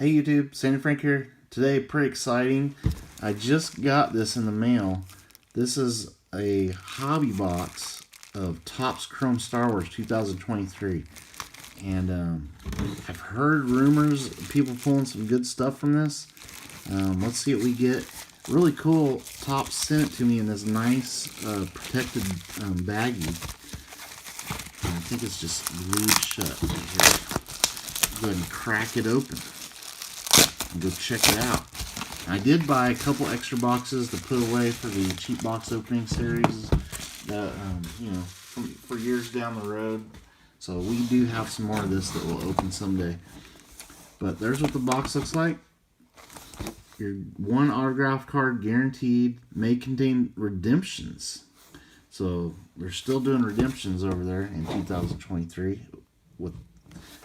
Hey YouTube, Sandy Frank here. Today, pretty exciting. I just got this in the mail. This is a hobby box of Topps Chrome Star Wars 2023. And I've heard rumors of people pulling some good stuff from this. Let's see what we get. Really cool. Topps sent it to me in this nice protected baggie. And I think it's just glued shut right here. Go ahead and crack it open and go check it out. I did buy a couple extra boxes to put away for the cheap box opening series that for years down the road. So we do have some more of this that will open someday. But there's what the box looks like. Your one autograph card guaranteed, may contain redemptions. So they're still doing redemptions over there in 2023 with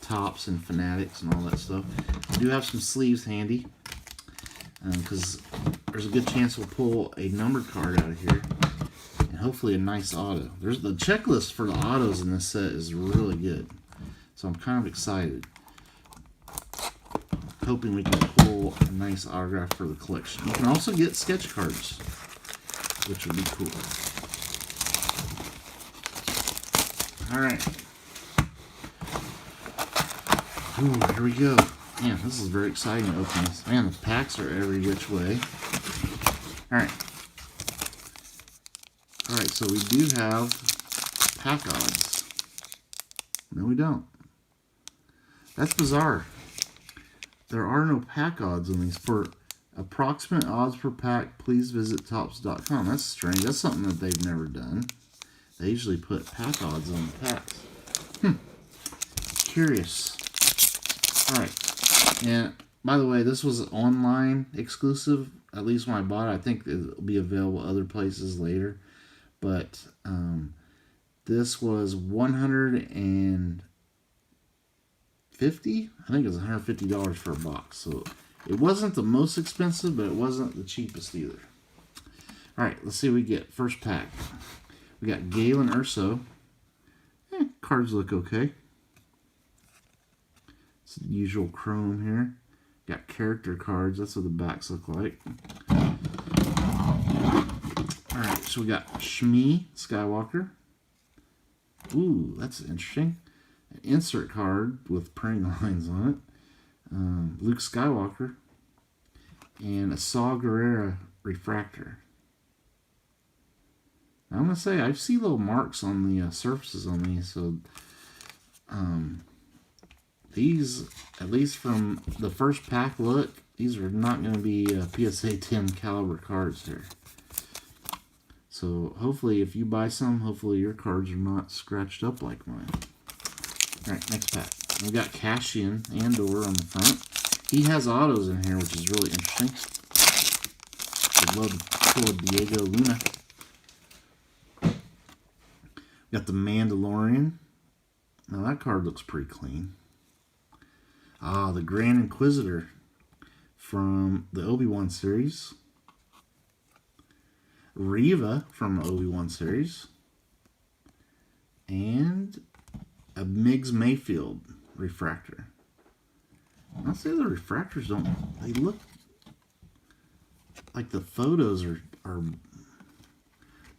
Topps and Fanatics and all that stuff. I do have some sleeves handy because there's a good chance we'll pull a numbered card out of here and hopefully a nice auto. There's the checklist for the autos in this set is really good, so I'm kind of excited. Hoping we can pull a nice autograph for the collection. You can also get sketch cards, which would be cool. All right. Ooh, here we go. Man, this is very exciting to open this. Man, the packs are every which way. Alright. Alright, so we do have pack odds. No, we don't. That's bizarre. There are no pack odds on these. For approximate odds per pack, please visit Topps.com. That's strange. That's something that they've never done. They usually put pack odds on the packs. Curious. Alright, and by the way, this was online exclusive, at least when I bought it. I think it'll be available other places later, but this was $150. I think it was $150 for a box, so it wasn't the most expensive, but it wasn't the cheapest either. Alright, let's see what we get. First pack, we got Galen Erso. Cards look okay. Usual chrome here. Got character cards. That's what the backs look like. Alright, so we got Shmi Skywalker. Ooh, that's interesting. An insert card with printing lines on it. Luke Skywalker. And a Saw Gerrera refractor. I'm going to say, I see little marks on the surfaces on these, so these, at least from the first pack look, these are not going to be PSA 10 caliber cards here. So hopefully if you buy some, hopefully your cards are not scratched up like mine. Alright, next pack. We got Cassian Andor on the front. He has autos in here, which is really interesting. I'd love to pull a Diego Luna. We got the Mandalorian. Now that card looks pretty clean. Ah, the Grand Inquisitor from the Obi-Wan series. Reva from the Obi-Wan series. And a Miggs Mayfield refractor. I'll say the refractors don't, they look like the photos are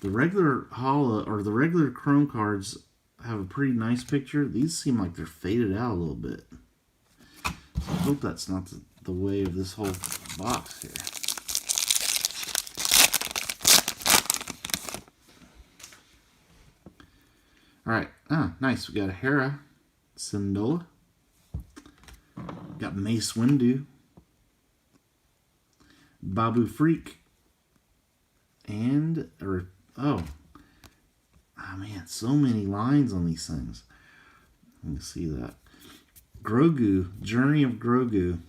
the regular holo, or the regular chrome cards have a pretty nice picture. These seem like they're faded out a little bit. So I hope that's not the way of this whole box here. Alright, nice. We got a Hera Syndulla. Got Mace Windu. Babu Freak. And, oh man, so many lines on these things. Let me see that. Grogu, Journey of Grogu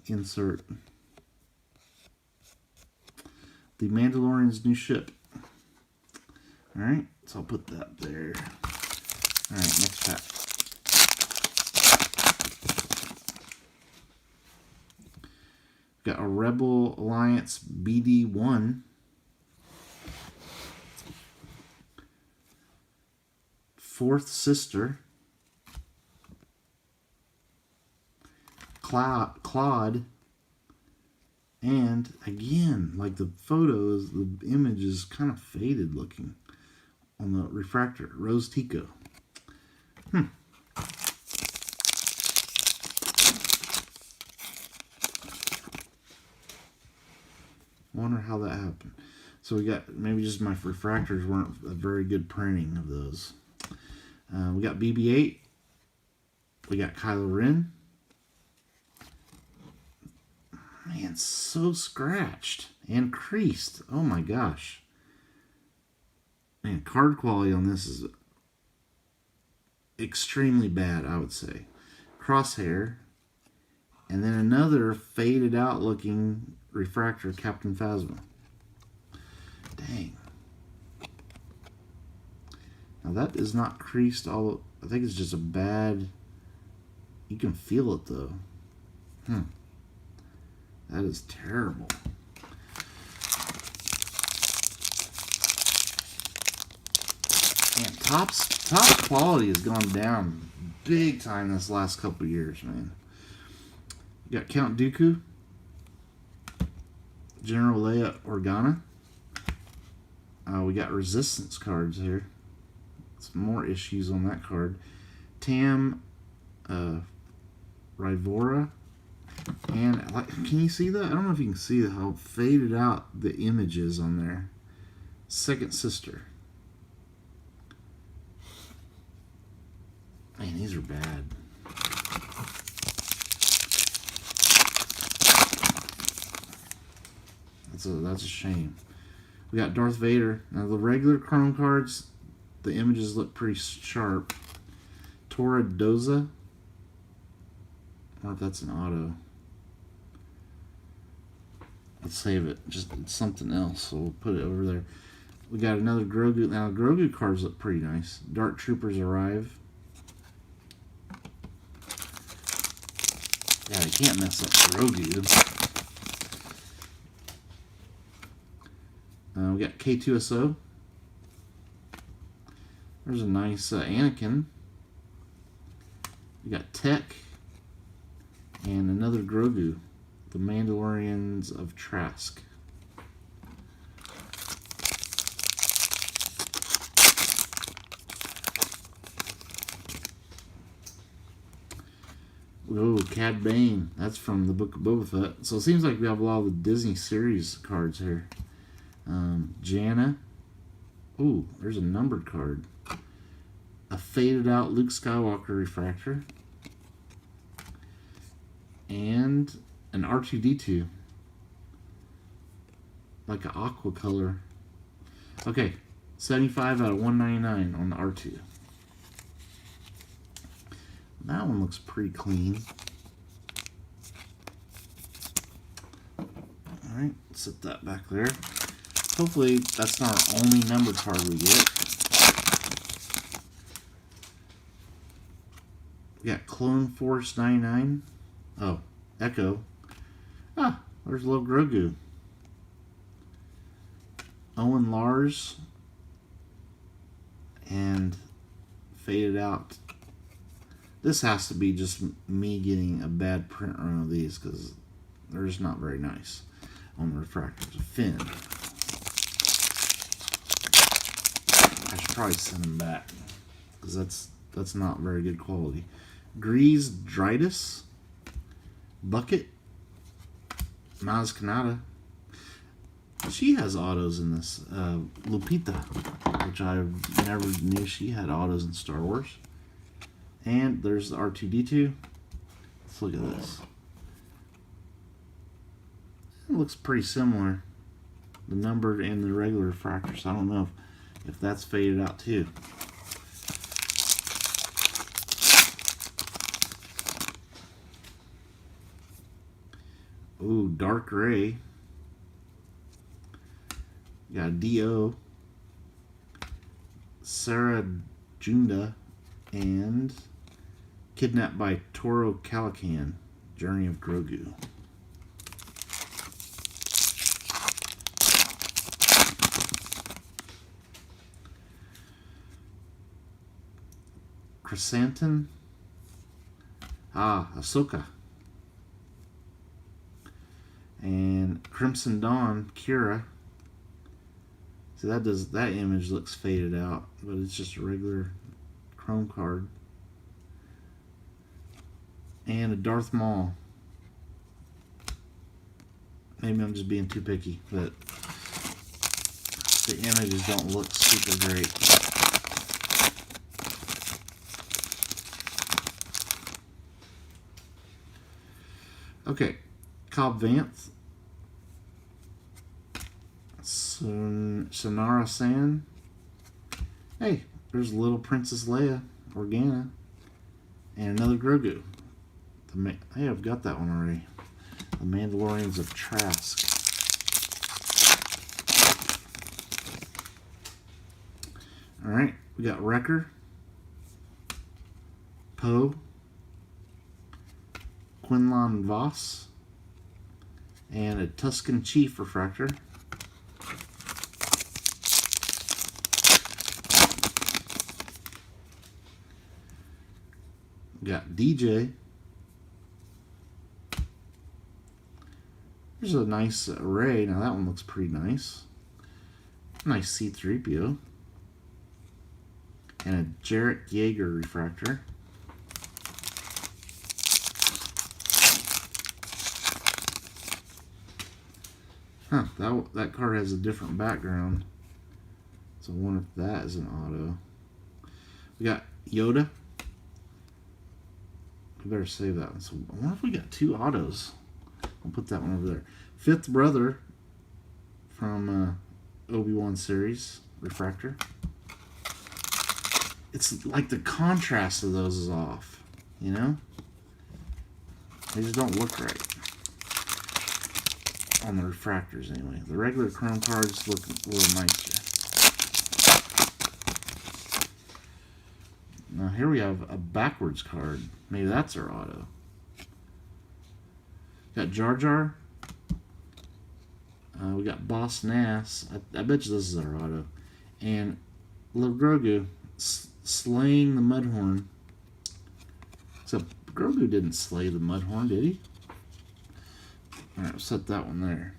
insert. The Mandalorian's new ship. Alright, so I'll put that there. Alright, next pack. Got a Rebel Alliance BD1. Fourth Sister. Claude. And again, like the photos, the image is kind of faded looking on the refractor. Rose Tico. Wonder how that happened. So we got, maybe just my refractors weren't a very good printing of those. We got BB-8. We got Kylo Ren. Man, so scratched and creased. Oh my gosh. Man, card quality on this is extremely bad, I would say. Crosshair. And then another faded out looking refractor, Captain Phasma. Dang. Now that is not creased all. I think it's just a bad. You can feel it though. That is terrible. Man, top quality has gone down big time this last couple of years, man. You got Count Dooku, General Leia Organa. We got Resistance cards here. Some more issues on that card. Tam Rivora. And can you see that? I don't know if you can see how faded out the image is on there. Second Sister. Man, these are bad. That's a shame. We got Darth Vader. Now the regular Chrome cards, the images look pretty sharp. Tora Doza. I don't know if that's an auto. Let's save it. Just it's something else, so we'll put it over there. We got another Grogu. Now Grogu cards look pretty nice. Dark Troopers Arrive. Yeah, you can't mess up Grogu. We got K2SO. There's a nice Anakin. We got Tech. And another Grogu. The Mandalorians of Trask. Oh, Cad Bane. That's from the Book of Boba Fett. So it seems like we have a lot of the Disney series cards here. Janna. Ooh, there's a numbered card. A faded out Luke Skywalker refractor. And an R2-D2. Like an aqua color. Okay, 75 out of 199 on the R2. That one looks pretty clean. Alright, set that back there. Hopefully that's not our only numbered card we get. We got Clone Force 99. Oh, Echo. Ah, there's little Grogu. Owen Lars. And faded out. This has to be just me getting a bad print run of these because they're just not very nice on the refractors. Finn. I should probably send them back because that's not very good quality. Grease Dritus. Bucket. Maz Kanata. She has autos in this. Lupita, which I never knew she had autos in Star Wars. And there's the R2-D2. Let's look at this. It looks pretty similar. The numbered and the regular refractors. I don't know if that's faded out too. Ooh, Dark Ray. Got a D.O. Sarah Junda. And Kidnapped by Toro Calican. Journey of Grogu. Chrysanthemum. Ah, Ahsoka. And Crimson Dawn, Kira. See, that image looks faded out, but it's just a regular Chrome card. And a Darth Maul. Maybe I'm just being too picky, but the images don't look super great. Okay, Cobb Vanth, Sonara San. Hey, there's little Princess Leia, Organa, and another Grogu. Hey, I've got that one already. The Mandalorians of Trask. Alright, we got Wrecker, Poe, Quinlan Voss, and a Tusken Chief refractor. We got DJ. There's a nice array. Now that one looks pretty nice. Nice C-3PO. And a Jarek Yeager refractor. Huh, that card has a different background. So I wonder if that is an auto. We got Yoda. We better save that one. So I wonder if we got two autos. I'll put that one over there. Fifth Brother from Obi-Wan series refractor. It's like the contrast of those is off, you know? They just don't look right on the refractors anyway. The regular chrome cards look a little nicer. Now here we have a backwards card. Maybe that's our auto. Got Jar Jar. We got Boss Nass. I bet you this is our auto. And little Grogu slaying the Mudhorn. Except Grogu didn't slay the Mudhorn, did he? Alright, we'll set that one there.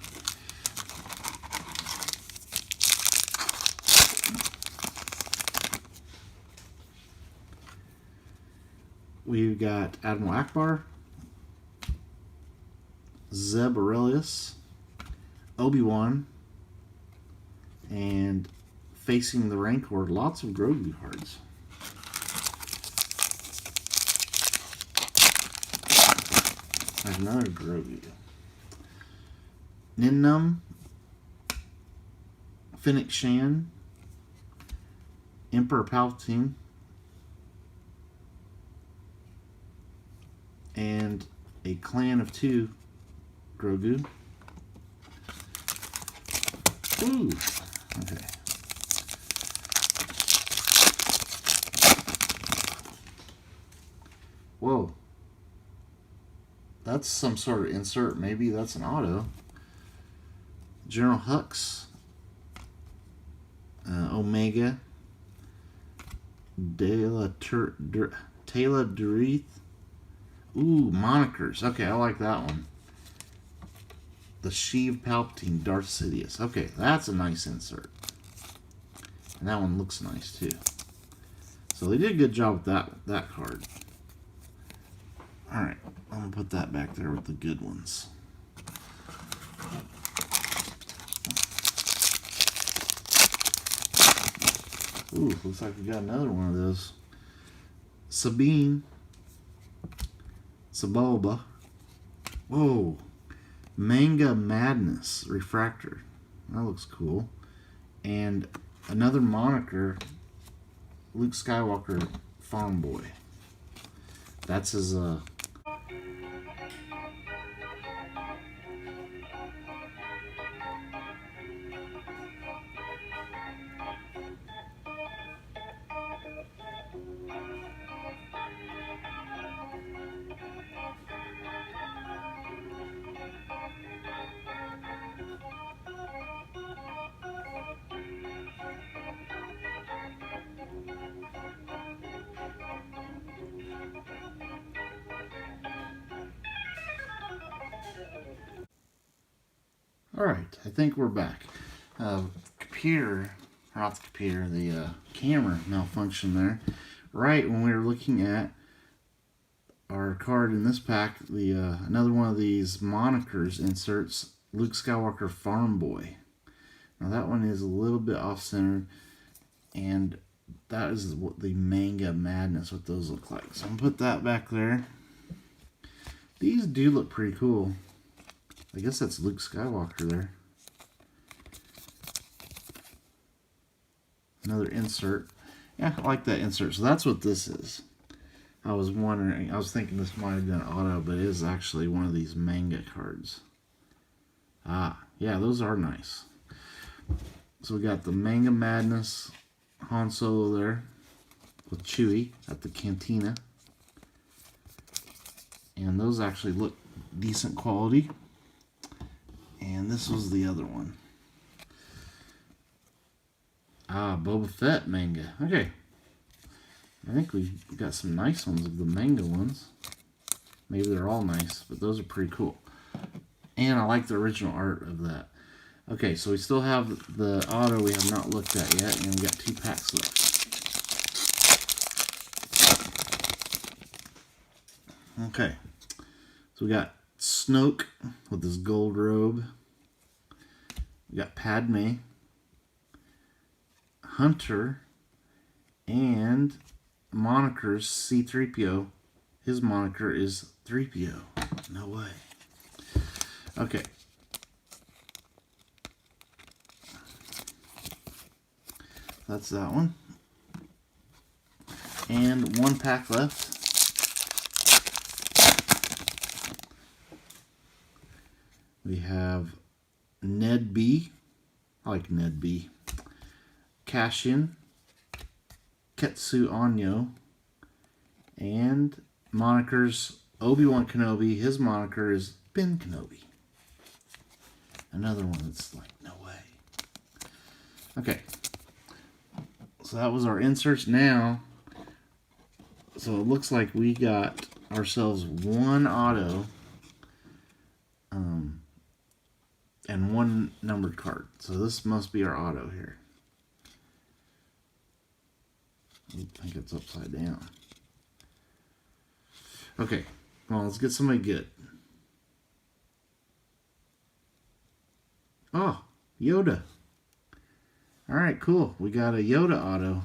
We've got Admiral Akbar, Zeb Aurelius, Obi-Wan, and facing the Rancor, lots of Grogu cards. There's another Grogu. Nin Num, Fennec Shan, Emperor Palpatine, and a clan of 2 Grogu. Ooh, okay. Whoa. That's some sort of insert. Maybe that's an auto. General Hux, Omega, Taylor Doreeth. Ooh, monikers. Okay, I like that one. The Sheev Palpatine, Darth Sidious. Okay, that's a nice insert. And that one looks nice too. So they did a good job with that card. Alright, I'm going to put that back there with the good ones. Ooh, looks like we got another one of those. Sabine. Sebulba. Whoa. Manga Madness refractor. That looks cool. And another moniker, Luke Skywalker Farm Boy. That's his Alright, I think we're back. Computer, or not the computer, the camera malfunctioned there. Right when we were looking at our card in this pack, the another one of these monikers inserts Luke Skywalker Farm Boy. Now that one is a little bit off-centered, and that is what the Manga Madness, what those look like. So I'm going to put that back there. These do look pretty cool. I guess that's Luke Skywalker there. Another insert. Yeah, I like that insert. So that's what this is. I was wondering, I was thinking this might have been auto, but it is actually one of these manga cards. Ah, yeah, those are nice. So we got the Manga Madness Han Solo there with Chewie at the Cantina. And those actually look decent quality. And this was the other one. Ah, Boba Fett manga. Okay. I think we've got some nice ones of the manga ones. Maybe they're all nice, but those are pretty cool. And I like the original art of that. Okay, so we still have the auto we have not looked at yet, and we got 2 packs left. Okay. So we got Snoke with his gold robe. We got Padme, Hunter, and monikers C-3PO. His moniker is 3PO. No way. Okay. That's that one. And 1 pack left. We have Ned B. I like Ned B. Cassian, Ketsu Onyo, and monikers Obi-Wan Kenobi. His moniker is Ben Kenobi. Another one that's like, no way. Okay. So that was our inserts. Now, so it looks like we got ourselves 1 auto and 1 numbered card. So this must be our auto here. I think it's upside down. Okay, well, let's get somebody good. Oh, Yoda. Alright, cool. We got a Yoda auto.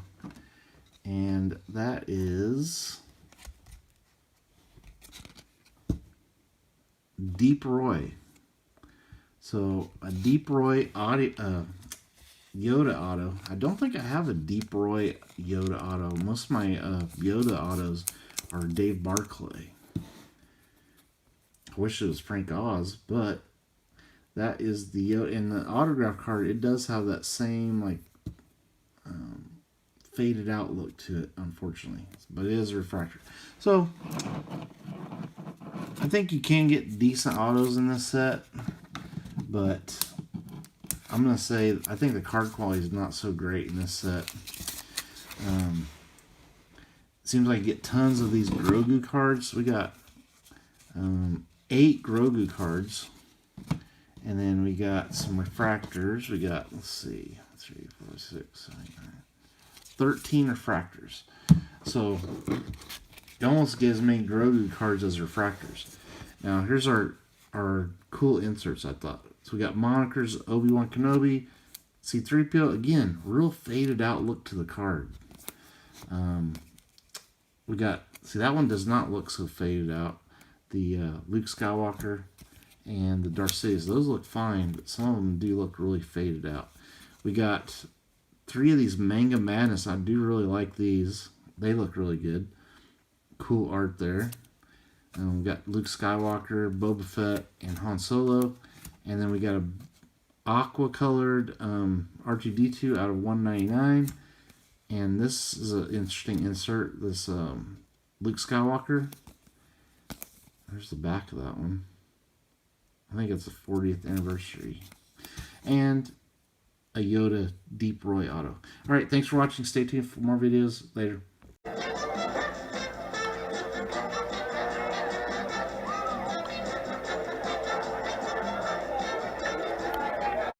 And that is Deep Roy. So, a Deep Roy audio, Yoda auto. I don't think I have a Deep Roy Yoda auto. Most of my Yoda autos are Dave Barclay. I wish it was Frank Oz, but that is the Yoda. In the autograph card, it does have that same like faded out look to it, unfortunately. But it is a refractor. So, I think you can get decent autos in this set, but I'm going to say I think the card quality is not so great in this set. It seems like you get tons of these Grogu cards. We got 8 Grogu cards. And then we got some refractors. We got, let's see, 3, 4, 6, 7, 9, 13 refractors. So, it almost gives me Grogu cards as refractors. Now, here's our cool inserts, I thought. So, we got monikers, Obi-Wan Kenobi, C-3PO. Again, real faded out look to the card. We got, see, that one does not look so faded out. The Luke Skywalker and the Darth Sidious, those look fine, but some of them do look really faded out. We got 3 of these Manga Madness. I do really like these. They look really good. Cool art there. We got Luke Skywalker, Boba Fett, and Han Solo. And then we got a aqua colored R2-D2 out of 199. And this is an interesting insert. This Luke Skywalker. There's the back of that one. I think it's the 40th anniversary. And a Yoda Deep Roy auto. Alright, thanks for watching. Stay tuned for more videos later.